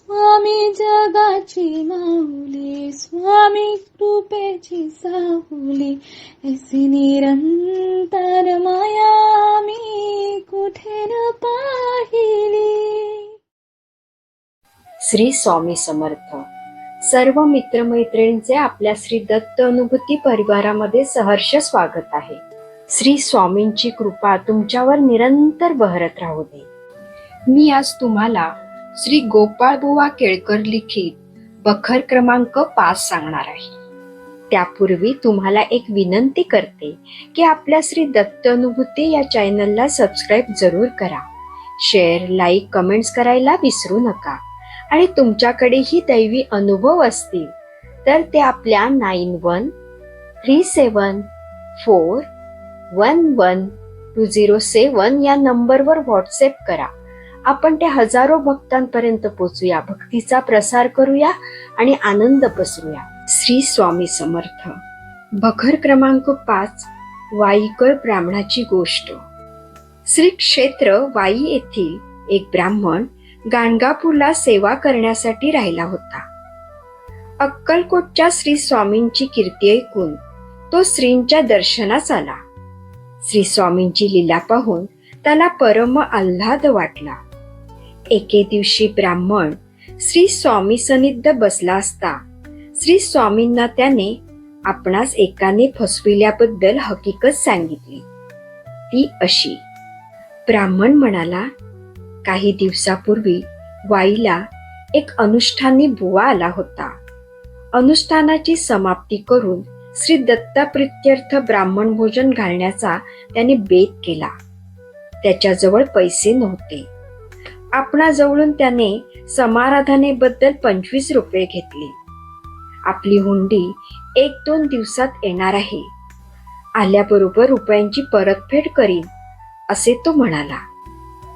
स्वामी जगाची माऊली, स्वामी कृपेची साहुली, ऐसी निरंतर माया मी कुठे न पाहिली. श्री स्वामी समर्थ. सर्व मित्रमैत्रिणींचे आपल्या श्री दत्त अनुभूती परिवारामध्ये सहर्ष स्वागत आहे. श्री स्वामींची कृपा तुमच्यावर निरंतर बहरत राहू दे. मी आज तुम्हाला श्री गोपाळबुवा केळकर लिखित बखर क्रमांक 5 सांगणार आहे. त्यापूर्वी तुम्हाला एक विनंती करते की आपल्या श्री दत्त अनुभूती या चॅनलला सबस्क्राईब जरूर करा. शेअर, लाईक, कमेंट्स करायला विसरू नका. आणि तुमच्याकडेही दैवी अनुभव असतील तर ते आपल्या 9137411207 या नंबरवर व्हॉट्सअप करा. आपण ते हजारो भक्तांपर्यंत पोचूया, भक्तीचा प्रसार करूया आणि आनंद पसरूया. श्री स्वामी समर्थ. बखर क्रमांक 5. वाईकर ब्राह्मणाची गोष्ट. श्री क्षेत्र वाई येथील एक ब्राह्मण गाणगापूरला सेवा करण्यासाठी राहिला होता. अक्कलकोटच्या श्री स्वामींची कीर्ती ऐकून तो श्रींच्या दर्शनास आला. श्री स्वामींची लीला पाहून त्याला परम आल्हाद वाटला. एके दिवशी ब्राह्मण श्री स्वामी सन्निध बसला असता श्री स्वामींना त्याने आपणास एकाने फसविल्याबद्दल हकीकत सांगितली. ती अशी. ब्राह्मण म्हणाला, काही दिवसापूर्वी वाईला एक अनुष्ठानी बुवा आला होता. अनुष्ठानाची समाप्ती करून श्री दत्ताप्रित्यर्थ ब्राह्मण भोजन घालण्याचा त्याने बेत केला. त्याच्याजवळ पैसे नव्हते. आपणाजवळून त्याने समाराधनेबद्दल 25 रुपये घेतले. आपली हुंडी 1-2 दिवसात येणार आहे. आल्याबरोबर रुपयांची परतफेड करीन असे तो म्हणाला.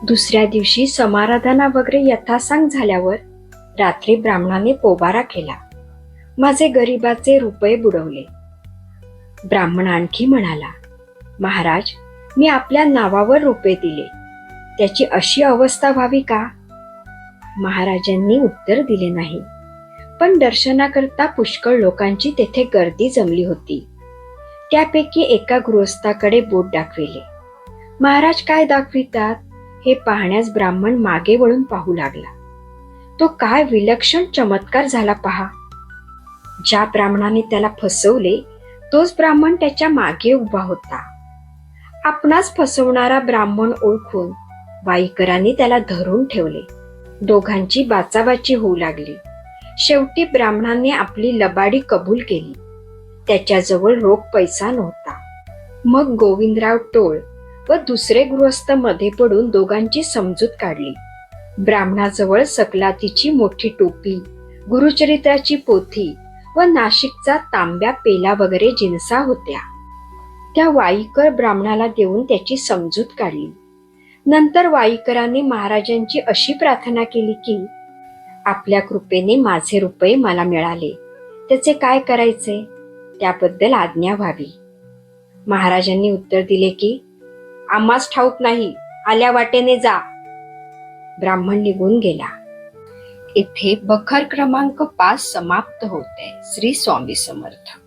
दुसऱ्या दिवशी समाराधना वगैरे यथासांग झाल्यावर रात्री ब्राह्मणाने पोबारा केला. माझे गरिबाचे रुपये बुडवले. ब्राह्मण आणखी म्हणाला, महाराज, मी आपल्या नावावर रुपये दिले, त्याची अशी अवस्था व्हावी का? महाराजांनी उत्तर दिले नाही. पण दर्शनाकरता पुष्कळ लोकांची तेथे गर्दी जमली होती. त्यापैकी एका गृहस्थाकडे बोट दाखविले. महाराज काय दाखवितात हे पाहण्यास ब्राह्मण मागे वळून पाहू लागला. तो काय विलक्षण चमत्कार झाला पहा. ज्या ब्राह्मणाने त्याला फसवले तोच ब्राह्मण त्याच्या मागे उभा होता. आपणास फसवणारा ब्राह्मण ओळखून वाईकरांनी त्याला धरून ठेवले. दोघांची बाचाबाची होऊ लागली. शेवटी ब्राह्मणाने आपली लबाडी कबूल केली. त्याच्याजवळ रोख पैसा नव्हता. मग गोविंदराव टोळ व दुसरे गृहस्थ मध्ये पडून दोघांची समजूत काढली. ब्राह्मणाजवळ सकलातीची मोठी टोपी, गुरुचरित्राची पोथी व नाशिकचा तांब्या पेला वगैरे जिन्सा होत्या. त्या वाईकर ब्राह्मणाला देऊन त्याची समजूत काढली. नंतर वाईकरांनी महाराजांची अशी प्रार्थना केली की आपल्या कृपेने माझे रुपये मला मिळाले, त्याचे काय करायचे त्याबद्दल आज्ञा व्हावी. महाराजांनी उत्तर दिले की आम्हास ठाऊक नाही, आल्या वाटेने जा. ब्राह्मण निघून गेला. इथे बखर क्रमांक 5 समाप्त होते. श्री स्वामी समर्थ.